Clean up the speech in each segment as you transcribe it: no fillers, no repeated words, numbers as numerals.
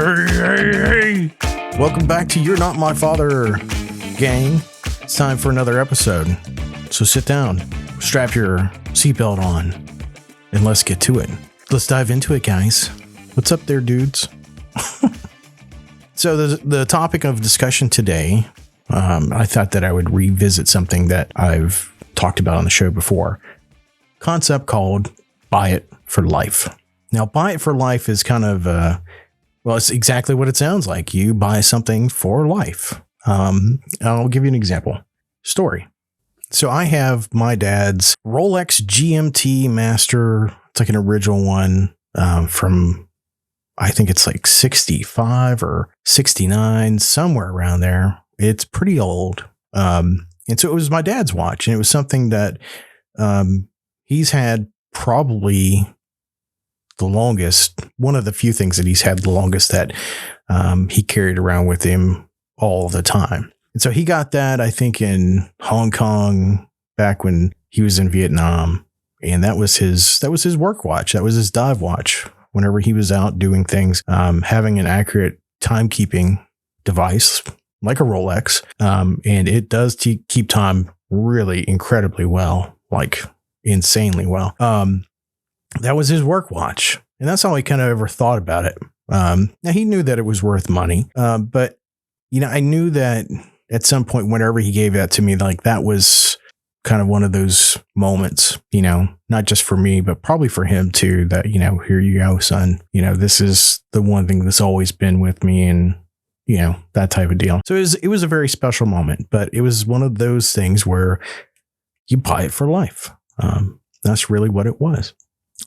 Hey. Welcome back to You're Not My Father, gang. It's time for another episode. So sit down, strap your seatbelt on, and let's get to it. Let's dive into it, guys. What's up there, dudes? So the topic of discussion today, I thought that I would revisit something that I've talked about on the show before. Concept called buy it for life. Now, buy it for life is kind of, well, it's exactly what it sounds like. You buy something for life. I'll give you an example. Story. So I have my dad's Rolex GMT Master. It's like an original one from, I think it's like 65 or 69, somewhere around there. It's pretty old. And so it was my dad's watch, and it was something that he's had probably the longest, one of the few things that he's had the longest that he carried around with him all the time. And so he got that, I think, in Hong Kong back when he was in Vietnam. And that was his work watch. That was his dive watch. Whenever he was out doing things, having an accurate timekeeping device like a Rolex. And it does keep time really incredibly well, like insanely well. That was his work watch. And that's all he kind of ever thought about it. Now he knew that it was worth money. But you know, I knew that at some point, whenever he gave that to me, like that was kind of one of those moments, you know, not just for me, but probably for him too, that, you know, here you go, son, you know, this is the one thing that's always been with me, and, you know, that type of deal. So it was a very special moment, but it was one of those things where you buy it for life. That's really what it was.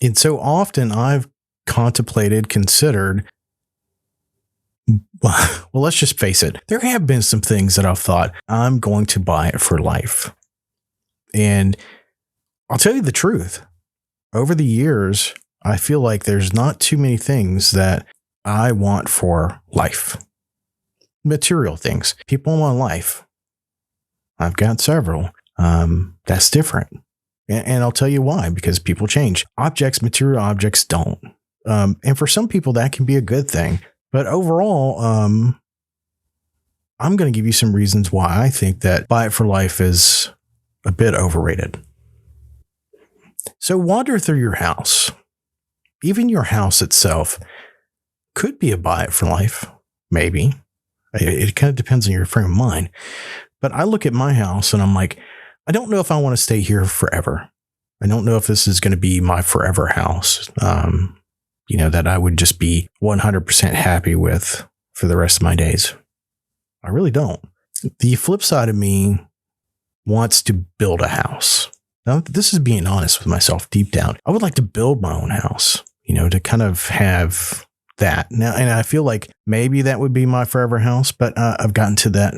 And so often I've considered, well, let's just face it. There have been some things that I've thought I'm going to buy it for life. And I'll tell you the truth. Over the years, I feel like there's not too many things that I want for life. Material things. People in my life. I've got several. That's different. And I'll tell you why, because people change. Material objects don't. And for some people, that can be a good thing. But overall, I'm going to give you some reasons why I think that buy it for life is a bit overrated. So wander through your house. Even your house itself could be a buy it for life. Maybe. It kind of depends on your frame of mind. But I look at my house and I'm like, I don't know if I want to stay here forever. I don't know if this is going to be my forever house, you know, that I would just be 100% happy with for the rest of my days. I really don't. The flip side of me wants to build a house. Now, this is being honest with myself deep down. I would like to build my own house, you know, to kind of have that. Now, and I feel like maybe that would be my forever house, but I've gotten to that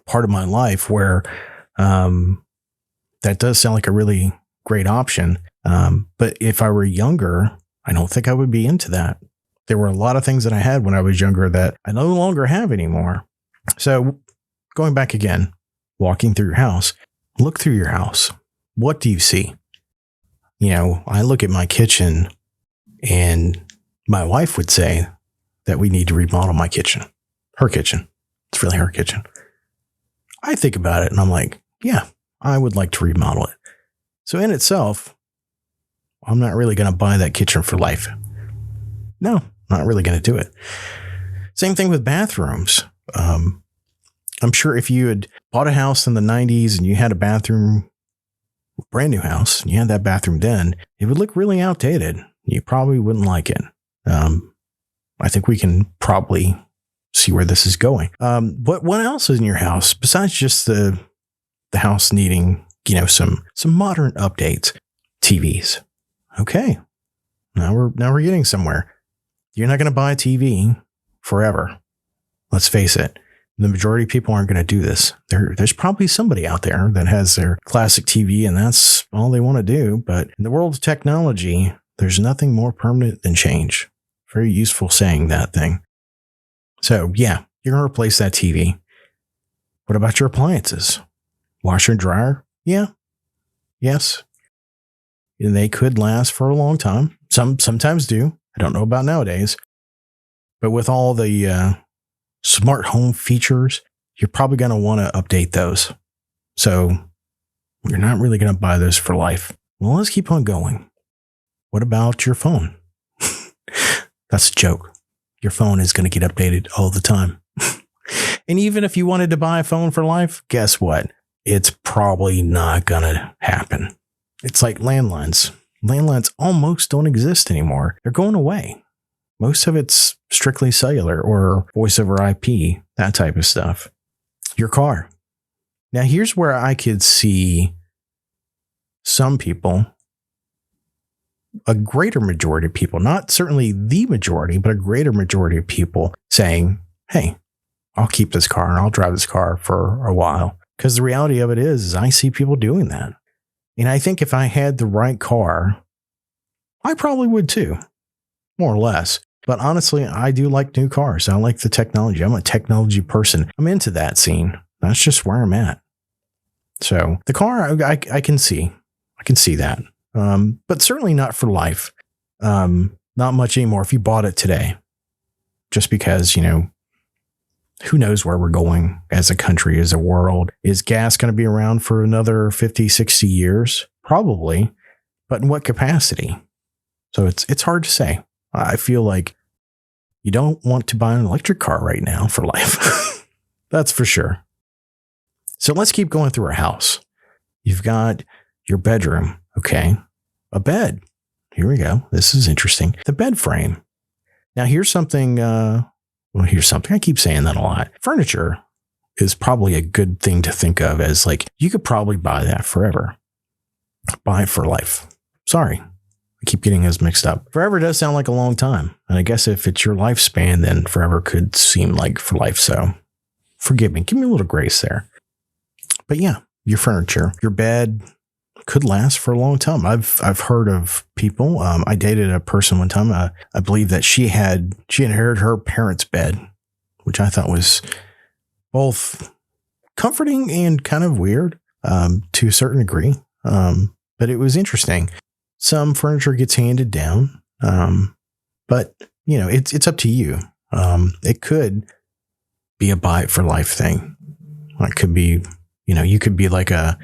part of my life where that does sound like a really great option. But if I were younger, I don't think I would be into that. There were a lot of things that I had when I was younger that I no longer have anymore. So going back again, walking through your house, look through your house. What do you see? You know, I look at my kitchen, and my wife would say that we need to remodel my kitchen. Her kitchen. It's really her kitchen. I think about it and I'm like, yeah, I would like to remodel it. So in itself, I'm not really going to buy that kitchen for life. No, not really going to do it. Same thing with bathrooms. I'm sure if you had bought a house in the 90s and you had a bathroom, brand new house, and you had that bathroom then, it would look really outdated. You probably wouldn't like it. I think we can probably see where this is going. But what else is in your house besides just the house needing, you know, some modern updates? TVs. Okay. Now we're getting somewhere. You're not going to buy a TV forever. Let's face it. The majority of people aren't going to do this. There's probably somebody out there that has their classic TV and that's all they want to do. But in the world of technology, there's nothing more permanent than change. Very useful saying, that thing. So yeah, you're going to replace that TV. What about your appliances? Washer and dryer? Yeah. Yes. And they could last for a long time. Sometimes do. I don't know about nowadays. But with all the smart home features, you're probably going to want to update those. So you're not really going to buy those for life. Well, let's keep on going. What about your phone? That's a joke. Your phone is going to get updated all the time. And even if you wanted to buy a phone for life, guess what? It's probably not going to happen. It's like landlines. Landlines almost don't exist anymore. They're going away. Most of it's strictly cellular or voice over IP, that type of stuff. Your car. Now, here's where I could see some people, a greater majority of people, not certainly the majority, but a greater majority of people saying, hey, I'll keep this car and I'll drive this car for a while. Because the reality of it is I see people doing that. And I think if I had the right car, I probably would too, more or less. But honestly, I do like new cars. I like the technology. I'm a technology person. I'm into that scene. That's just where I'm at. So the car, I can see. I can see that. But certainly not for life. Not much anymore if you bought it today. Just because, who knows where we're going as a country, as a world. Is gas going to be around for another 50, 60 years? Probably. But in what capacity? So it's hard to say. I feel like you don't want to buy an electric car right now for life. That's for sure. So let's keep going through our house. You've got your bedroom. Okay. A bed. Here we go. This is interesting. The bed frame. Now here's something, here's something. I keep saying that a lot. Furniture is probably a good thing to think of as like, you could probably buy that forever. Buy it for life. Sorry. I keep getting those mixed up. Forever does sound like a long time. And I guess if it's your lifespan, then forever could seem like for life. So forgive me. Give me a little grace there. But yeah, your furniture, your bed could last for a long time. I've heard of people. I dated a person one time. I believe that she inherited her parents' bed, which I thought was both comforting and kind of weird to a certain degree. But it was interesting. Some furniture gets handed down, but it's up to you. It could be a buy it for life thing. It could be, you could be like a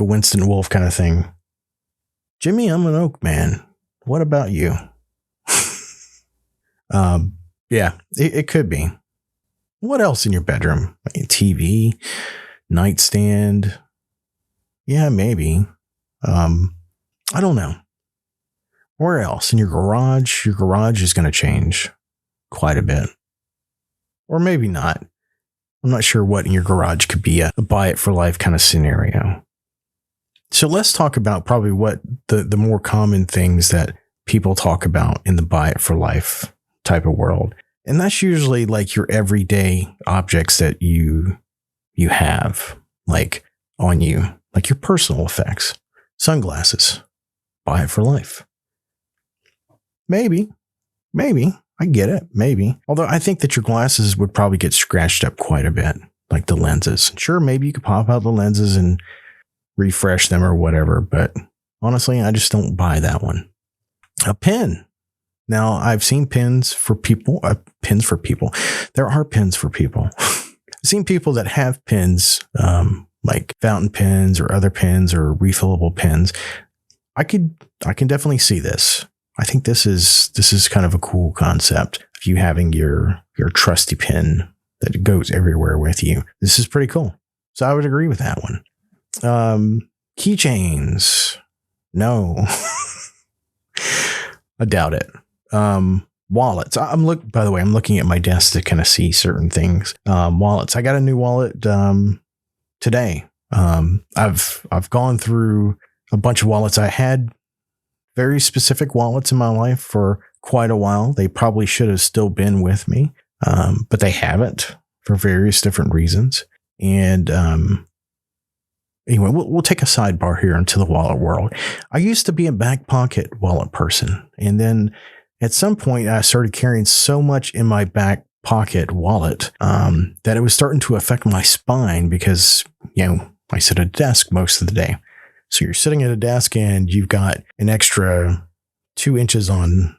Winston Wolfe kind of thing. Jimmy, I'm an oak man. What about you? Yeah, it could be. What else in your bedroom? TV, nightstand. Yeah, maybe. I don't know. Where else? In your garage? Your garage is going to change quite a bit. Or maybe not. I'm not sure what in your garage could be a buy it for life kind of scenario. So let's talk about probably what the more common things that people talk about in the buy it for life type of world. And that's usually like your everyday objects that you have like on you, like your personal effects. Sunglasses. Buy it for life. Maybe. I get it. Maybe. Although I think that your glasses would probably get scratched up quite a bit, like the lenses. Sure, maybe you could pop out the lenses and refresh them or whatever, but honestly, I just don't buy that one. A pen. Now, I've seen pins for people. There are pins for people. I've seen people that have pins, like fountain pens or other pens or refillable pens. I can definitely see this. I think this is kind of a cool concept of you having your trusty pen that goes everywhere with you. This is pretty cool. So I would agree with that one. Keychains. No. I doubt it. Wallets. By the way, I'm looking at my desk to kind of see certain things. Wallets. I got a new wallet today. I've gone through a bunch of wallets. I had very specific wallets in my life for quite a while. They probably should have still been with me, but they haven't for various different reasons. And anyway, we'll take a sidebar here into the wallet world. I used to be a back pocket wallet person. And then at some point, I started carrying so much in my back pocket wallet that it was starting to affect my spine because, I sit at a desk most of the day. So you're sitting at a desk and you've got an extra 2 inches on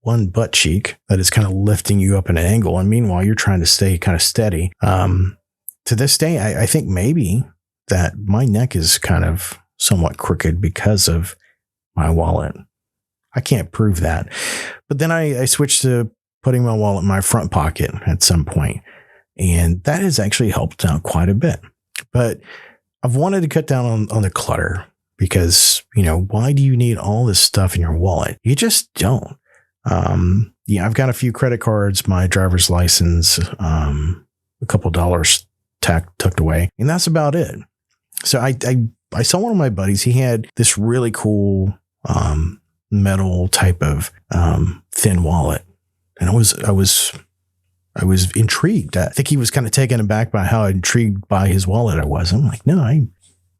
one butt cheek that is kind of lifting you up at an angle. And meanwhile, you're trying to stay kind of steady. To this day, I think maybe that my neck is kind of somewhat crooked because of my wallet. I can't prove that. But then I switched to putting my wallet in my front pocket at some point, and that has actually helped out quite a bit. But I've wanted to cut down on the clutter because, why do you need all this stuff in your wallet? You just don't. I've got a few credit cards, my driver's license, a couple dollars tucked away, and that's about it. So I saw one of my buddies. He had this really cool metal type of thin wallet, and I was intrigued. I think he was kind of taken aback by how intrigued by his wallet I was. I'm like, no,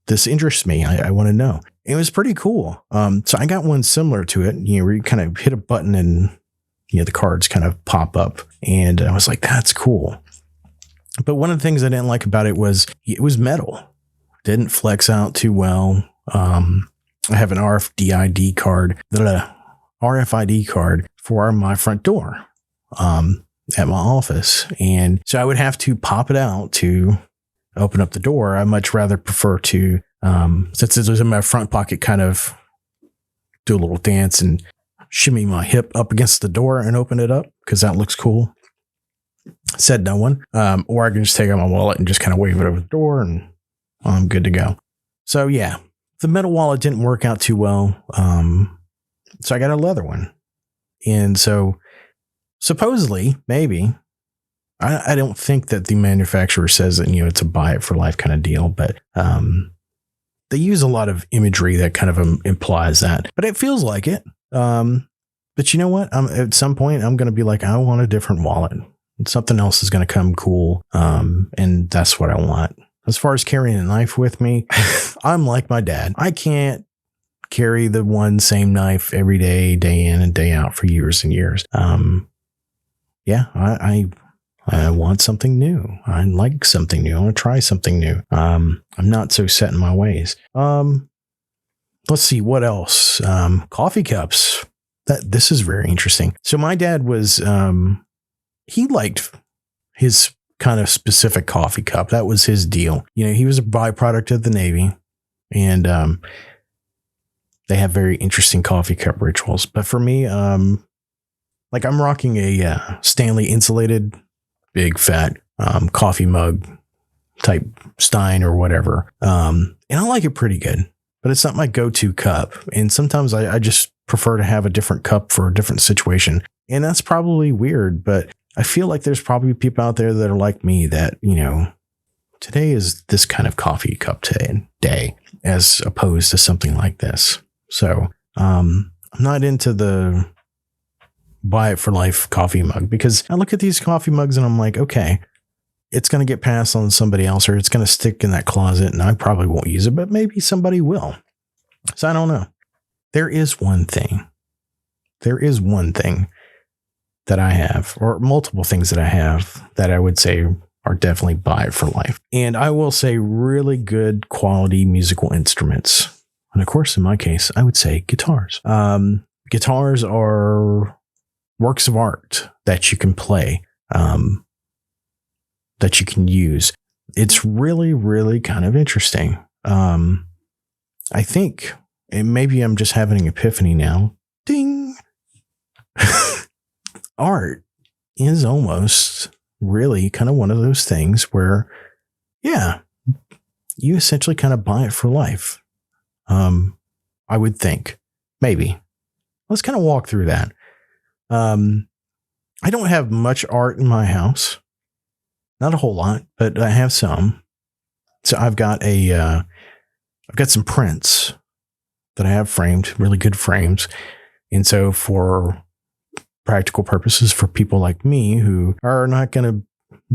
this interests me. I want to know. It was pretty cool. So I got one similar to it, where you kind of hit a button and the cards kind of pop up, and I was like, that's cool. But one of the things I didn't like about it was metal. Didn't flex out too well. I have an RFID card for my front door at my office. And so I would have to pop it out to open up the door. I much rather prefer to, since it was in my front pocket, kind of do a little dance and shimmy my hip up against the door and open it up because that looks cool. Said no one. Or I can just take out my wallet and just kind of wave it over the door and I'm good to go. So yeah, the metal wallet didn't work out too well. So I got a leather one. And so supposedly, maybe, I don't think that the manufacturer says that, it's a buy it for life kind of deal, but they use a lot of imagery that kind of implies that, but it feels like it. But you know what? At some point, I'm going to be like, I want a different wallet. Something else is going to come cool. And that's what I want. As far as carrying a knife with me, I'm like my dad. I can't carry the one same knife every day, day in and day out for years and years. I want something new. I like something new. I want to try something new. I'm not so set in my ways. Let's see what else. Coffee cups. This is very interesting. So my dad was, he liked his kind of specific coffee cup. That was his deal. He was a byproduct of the Navy, and they have very interesting coffee cup rituals. But for me, I'm rocking a Stanley insulated big fat coffee mug type Stein or whatever. And I like it pretty good, but it's not my go-to cup. And sometimes I just prefer to have a different cup for a different situation. And that's probably weird, but I feel like there's probably people out there that are like me that, today is this kind of coffee cup day as opposed to something like this. So I'm not into the buy it for life coffee mug because I look at these coffee mugs and I'm like, okay, it's going to get passed on to somebody else or it's going to stick in that closet and I probably won't use it, but maybe somebody will. So I don't know. There is one thing that I have, or multiple things that I have that I would say are definitely buy it for life. And I will say really good quality musical instruments. And of course, in my case, I would say guitars. Guitars are works of art that you can play, that you can use. It's really, really kind of interesting. I think, and maybe I'm just having an epiphany now. Ding. Art is almost really kind of one of those things where, yeah, you essentially kind of buy it for life. I would think. Maybe. Let's kind of walk through that. I don't have much art in my house. Not a whole lot, but I have some. So I've got some prints that I have framed, really good frames. And so for practical purposes, for people like me who are not going to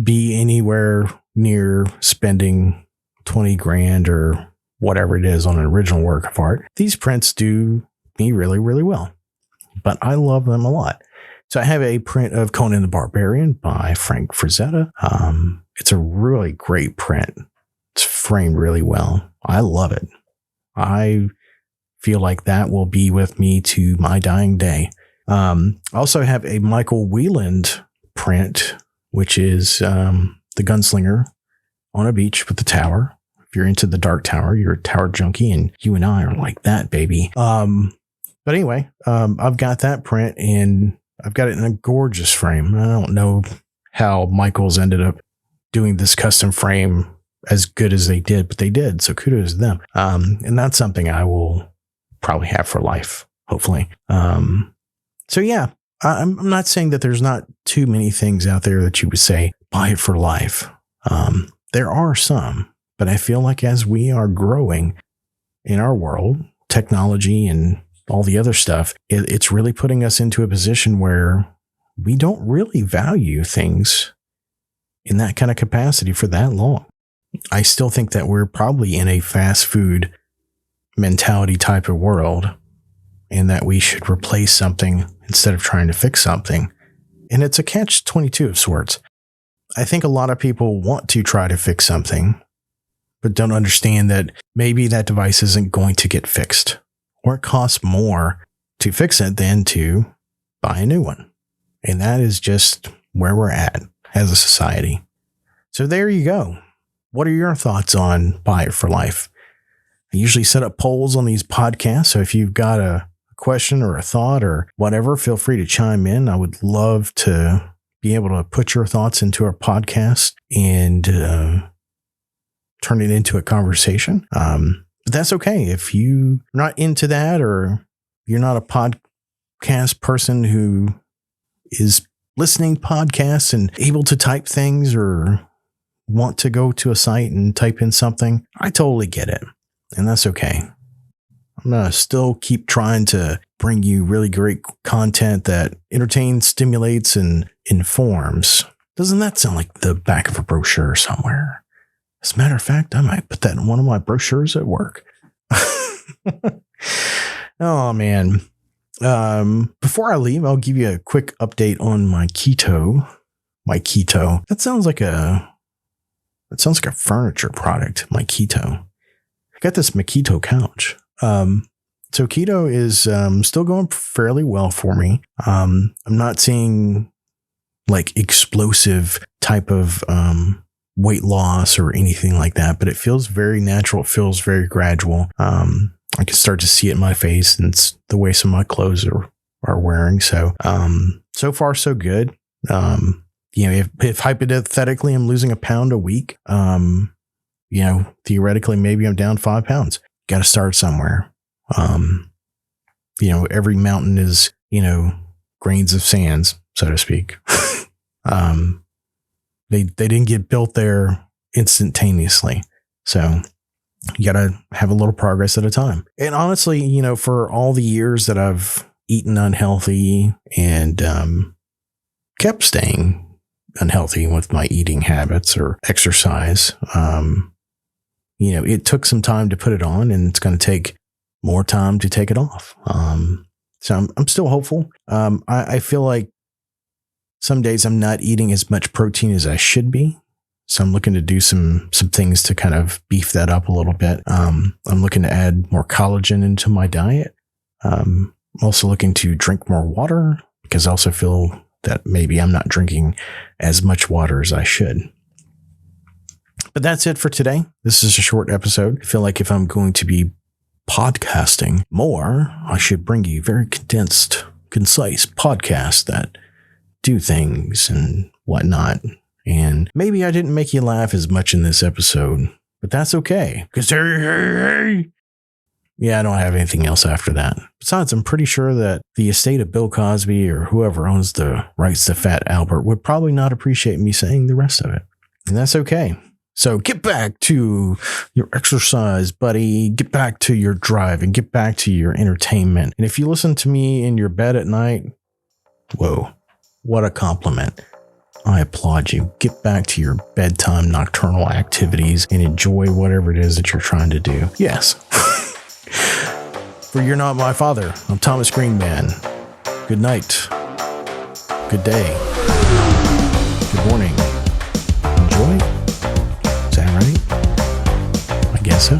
be anywhere near spending 20 grand or whatever it is on an original work of art, these prints do me really, really well. But I love them a lot. So I have a print of Conan the Barbarian by Frank Frazetta. It's a really great print. It's framed really well. I love it. I feel like that will be with me to my dying day. I also have a Michael Wieland print, which is the gunslinger on a beach with the tower. If you're into the Dark Tower, you're a tower junkie, and you and I are like that, baby. But anyway, I've got that print, and I've got it in a gorgeous frame. I don't know how Michael's ended up doing this custom frame as good as they did, but they did. So kudos to them. And that's something I will probably have for life, hopefully. So yeah, I'm not saying that there's not too many things out there that you would say, buy it for life. There are some, but I feel like as we are growing in our world, technology and all the other stuff, it's really putting us into a position where we don't really value things in that kind of capacity for that long. I still think that we're probably in a fast food mentality type of world, and that we should replace something instead of trying to fix something. And it's a catch-22 of sorts. I think a lot of people want to try to fix something, but don't understand that maybe that device isn't going to get fixed, or it costs more to fix it than to buy a new one. And that is just where we're at as a society. So there you go. What are your thoughts on Buy It for Life? I usually set up polls on these podcasts, so if you've got a question or a thought or whatever, feel free to chime in. I would love to be able to put your thoughts into our podcast and turn it into a conversation. But that's okay. If you're not into that, or you're not a podcast person who is listening to podcasts and able to type things, or want to go to a site and type in something, I totally get it. And that's okay. I'm going to still keep trying to bring you really great content that entertains, stimulates, and informs. Doesn't that sound like the back of a brochure somewhere? As a matter of fact, I might put that in one of my brochures at work. Oh, man. Before I leave, I'll give you a quick update on my keto. That sounds like a furniture product, my keto. I got this Makito couch. So keto is still going fairly well for me. I'm not seeing like explosive type of weight loss or anything like that, but it feels very natural. It feels very gradual. I can start to see it in my face, and it's the way some of my clothes are wearing. So, so far so good. If hypothetically I'm losing a pound a week, theoretically, maybe I'm down 5 pounds. Got to start somewhere. Every mountain is, grains of sands, so to speak. They didn't get built there instantaneously. So you got to have a little progress at a time. And honestly, for all the years that I've eaten unhealthy and kept staying unhealthy with my eating habits or exercise, it took some time to put it on, and it's going to take more time to take it off. So I'm still hopeful. I feel like some days I'm not eating as much protein as I should be. So I'm looking to do some things to kind of beef that up a little bit. I'm looking to add more collagen into my diet. I'm also looking to drink more water, because I also feel that maybe I'm not drinking as much water as I should. But that's it for today. This is a short episode. I feel like if I'm going to be podcasting more, I should bring you very condensed, concise podcasts that do things and whatnot. And maybe I didn't make you laugh as much in this episode, but that's okay. Because yeah, I don't have anything else after that. Besides, I'm pretty sure that the estate of Bill Cosby, or whoever owns the rights to Fat Albert, would probably not appreciate me saying the rest of it. And that's okay. So get back to your exercise, buddy. Get back to your drive, and get back to your entertainment. And if you listen to me in your bed at night, whoa, what a compliment. I applaud you. Get back to your bedtime nocturnal activities and enjoy whatever it is that you're trying to do. Yes. For You're Not My Father, I'm Thomas Greenman. Good night. Good day. Good morning. Enjoy. Is that right? I guess so.